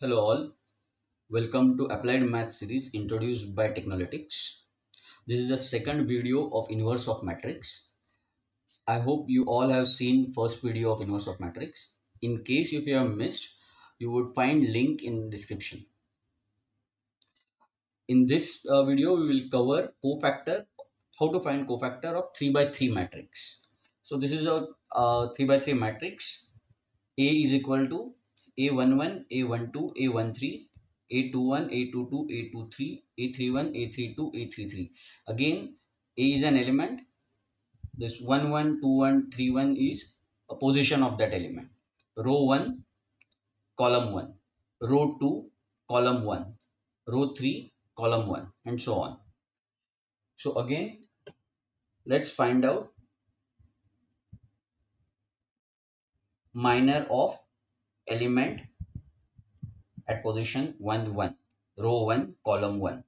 Hello all, welcome to Applied Math series introduced by Technolytics. This is the second video of inverse of matrix. I hope you all have seen first video of inverse of matrix. In case if you have missed, you would find link in description. In this video, we will cover cofactor, how to find cofactor of 3 by 3 matrix. So this is a 3 by 3 matrix. A is equal to A11, A12, A13, A21, A22, A23, A31, A32, A33. Again, A is an element. This 11, 21, 31 is a position of that element. Row 1, column 1. Row 2, column 1. Row 3, column 1, and so on. So again, let's find out minor of element at position 1, 1. Row 1, column 1.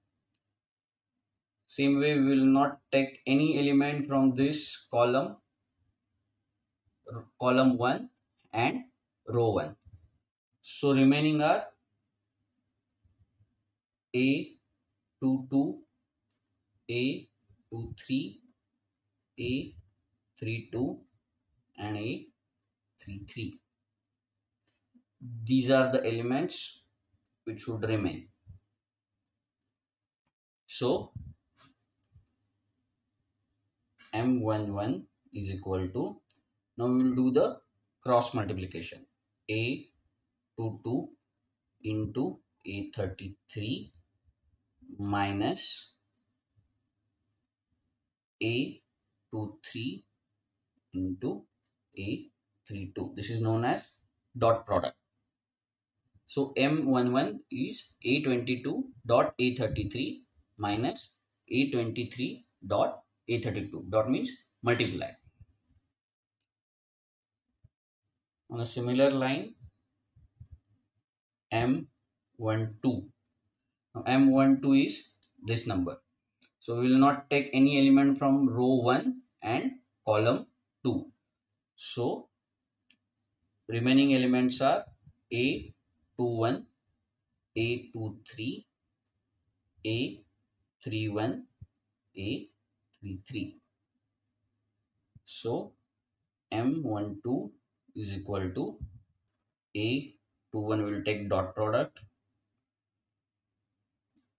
Same way, we will not take any element from this column, column 1 and row 1. So remaining are A22, A23, A32 and A33. These are the elements which should remain. So M11 is equal to, now we will do the cross multiplication. A22 into A33 minus A23 into A32. This is known as dot product. So M11 is A22 dot A33 minus A23 dot A32. Dot means multiply. On a similar line, M12. Now M12 is this number. So we will not take any element from row 1 and column 2. So remaining elements are A21, A23, A31, A33. So M12 is equal to A21 will take dot product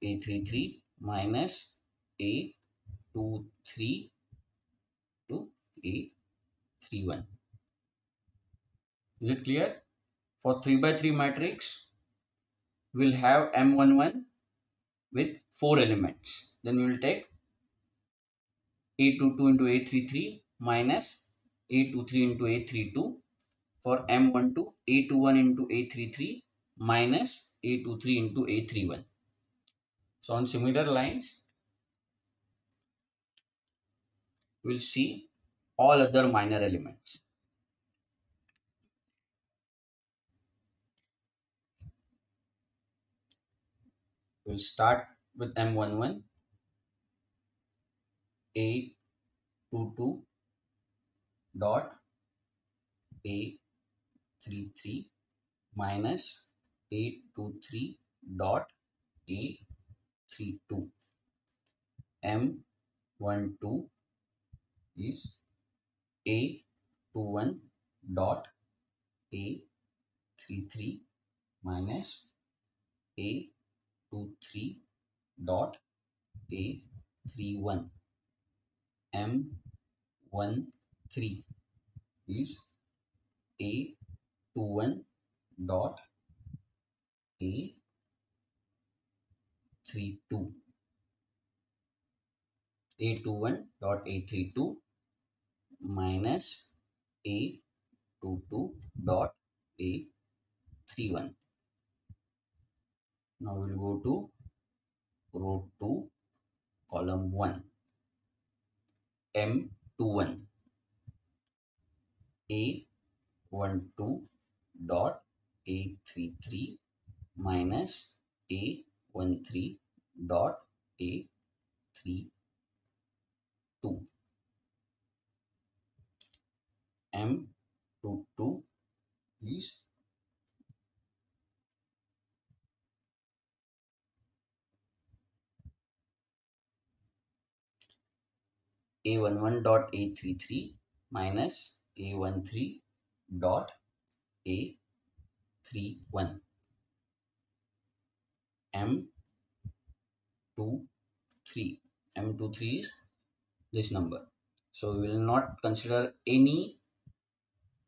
A33 minus A23 to A31. Is it clear? For 3 by 3 matrix, we'll have M11 with 4 elements. Then we will take A22 into A33 minus A23 into A32. For M12, A21 into A33 minus A23 into A31. So on similar lines, we'll see all other minor elements. We'll start with M11, A22 dot A33 minus A23 dot A32. M12 is A21 dot A33 minus A23 dot A31. M13 is A21 dot A32. A21 dot A32 minus A22 dot A31. Now we'll go to row 2, column 1. M21. A12 dot A33 minus A13 dot A32. M22 is A11 dot A33 minus A13 dot A31 M23. M23 is this number. So we will not consider any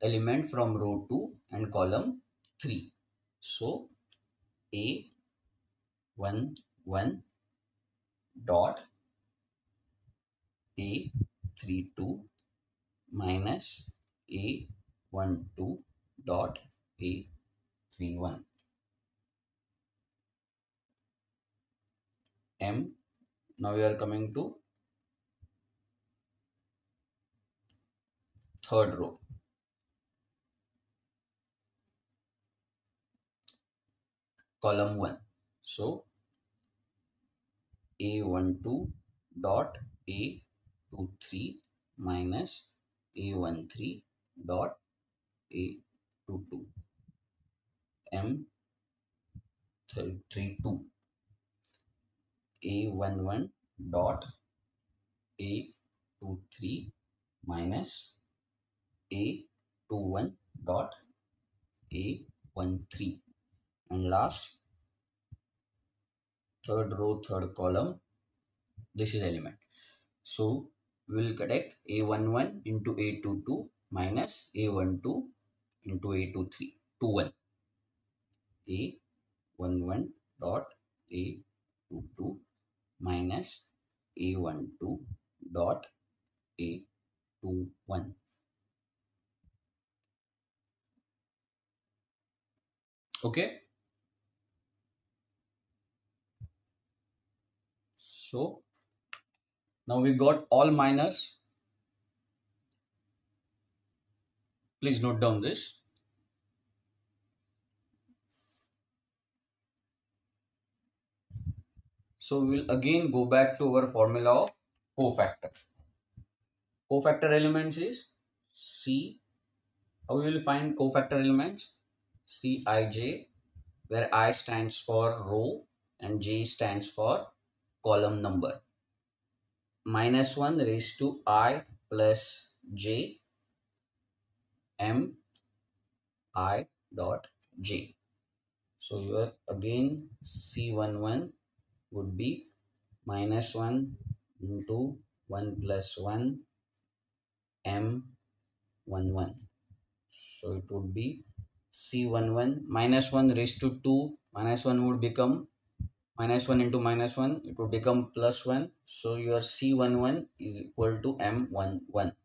element from row 2 and column 3. So A11 dot A32 minus A12 dot A31 M. Now we are coming to third row. Column 1. So A12 dot A23 minus A13 dot A22 M32 A11 dot A23 minus A21 dot A13, and last third row, third column, this is element. So we will connect A11 into A22 minus A12 into A23 21 A11 dot A22 minus A12 dot A21. Okay, so now we got all minors. Please note down this. So we will again go back to our formula of cofactor. Cofactor elements is C. How we will find cofactor elements? Cij, where I stands for row and j stands for column number. -1 raised to I plus j m I dot j. So your again C11 would be -1 into 1 plus 1 m11. So it would be C11 -1 raised to 2. -1 would become -1 into -1. It would become +1. So your C11 is equal to M11.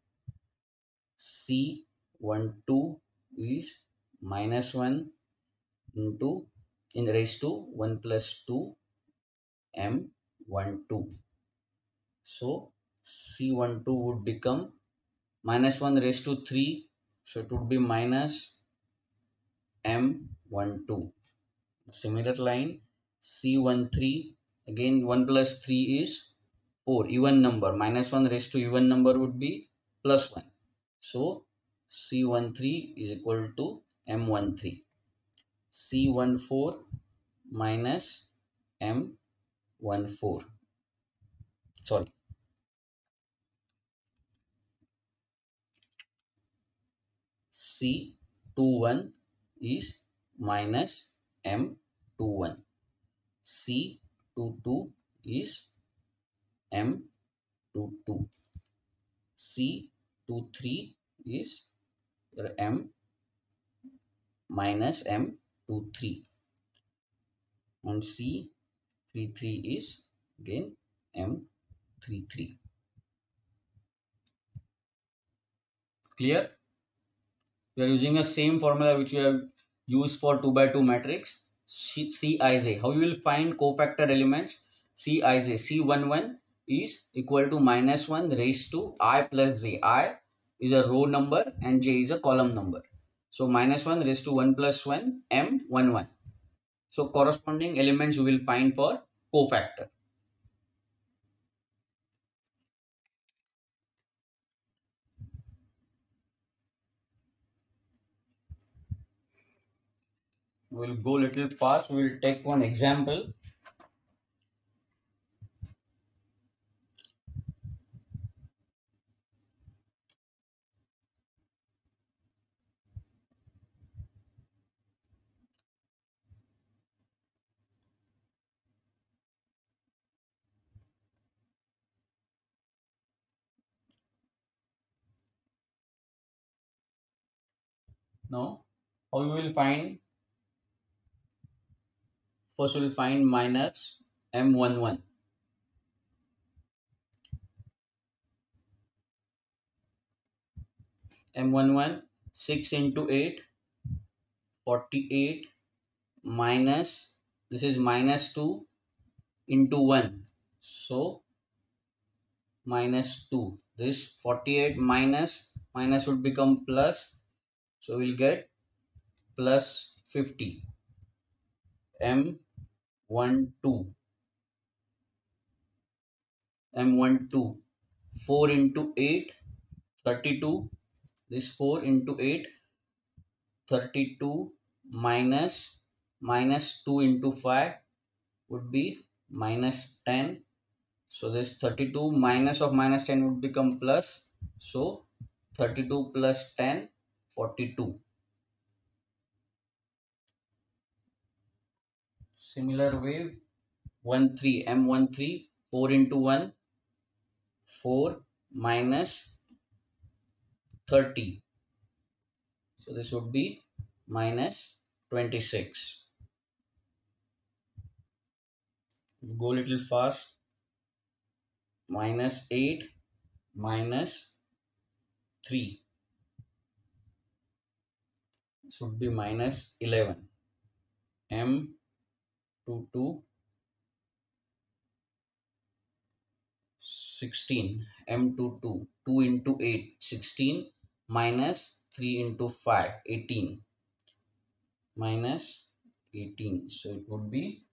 C12 is -1 into in raised to 1 plus 2 M12. So C12 would become -1 raised to 3. So it would be minus M12. Similar line, C13, again 1 plus 3 is 4, even number. -1 raised to even number would be +1. So C13 is equal to M13. C14 minus M14. Sorry. C21 is minus M21. C22 is M22. C23 is M minus M23. And C33 is again M33. Clear? We are using the same formula which we have used for 2 by 2 matrix. Cij. How you will find cofactor elements? Cij. C11 is equal to -1 raised to I plus j. I is a row number and j is a column number. So -1 raised to 1 plus 1 M11. So corresponding elements you will find for cofactor. We will go little fast. We will take one example. Now, how we will find? First, we will find minus M11. M11, 6 into 8, 48 minus, this is minus 2 into 1. So, minus 2. This 48 minus would become plus. So, we'll get plus 50. M12. M12. 4 into 8, 32. This 4 into 8, 32 minus 2 into 5 would be minus 10. So this 32 minus of minus 10 would become plus. So 32 plus 10, 42. Similar way, 13, M13, 4 into 1, 4 minus 30. So this would be minus 26. Go a little fast. Minus 8 minus 3 should be minus 11. M22, 16. M22, 2 into 8, 16 minus 3 into 5, 18. Minus 18. So it would be,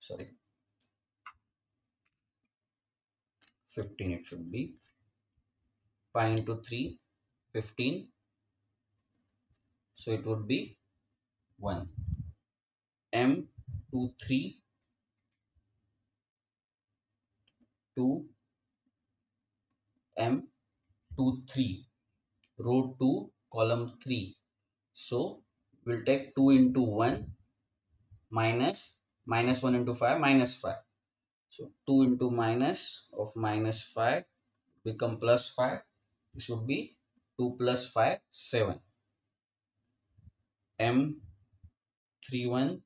sorry, 15 it should be. 5 into 3, 15. So it would be 1. M23, 2, M23, row 2, column 3. So we'll take 2 into 1 minus 1 into 5 minus 5. So 2 into minus of minus 5 become plus 5. This would be 2 plus 5, 7. M31,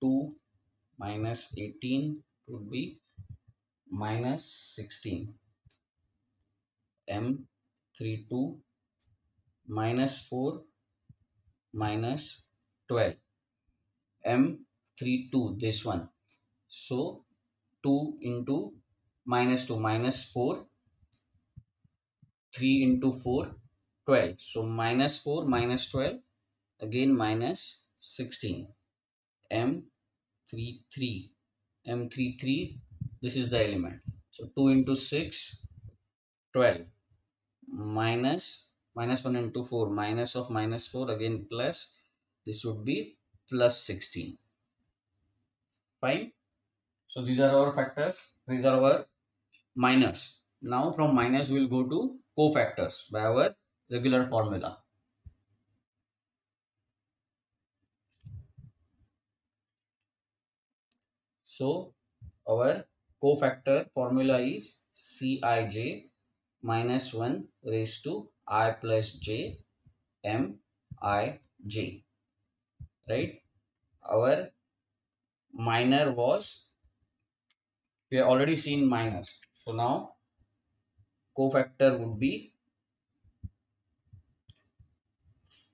2 minus 18 would be minus 16. M32, minus 4 minus 12. M32, this one. So 2 into minus 2 minus 4, 3 into 4, 12. So minus 4 minus 12, again minus 16. M33, M33, this is the element. So 2 into 6, 12. Minus 1 into 4, minus of minus 4, again plus. This would be plus 16. Fine. So these are our factors. These are our minors. Now from minus we will go to cofactors by our regular formula. So our cofactor formula is Cij minus 1 raised to I plus j Mij. Right? Our minor was, we have already seen minors. So now cofactor would be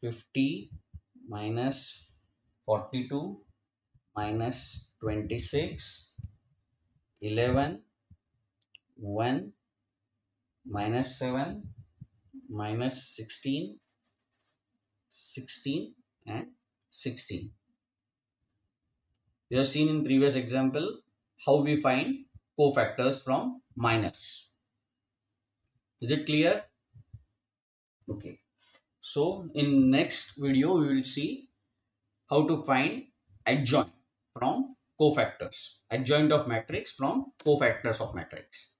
50 minus 42 minus 26, 11, 1, minus 7, minus 16, 16 and 16. We have seen in previous example how we find cofactors from minors. Is it clear? Okay. So in next video we will see how to find adjoint from cofactors, adjoint of matrix from cofactors of matrix,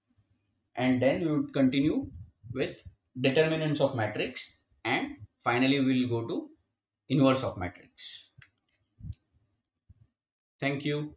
and then we would continue with determinants of matrix, and finally we will go to inverse of matrix. Thank you.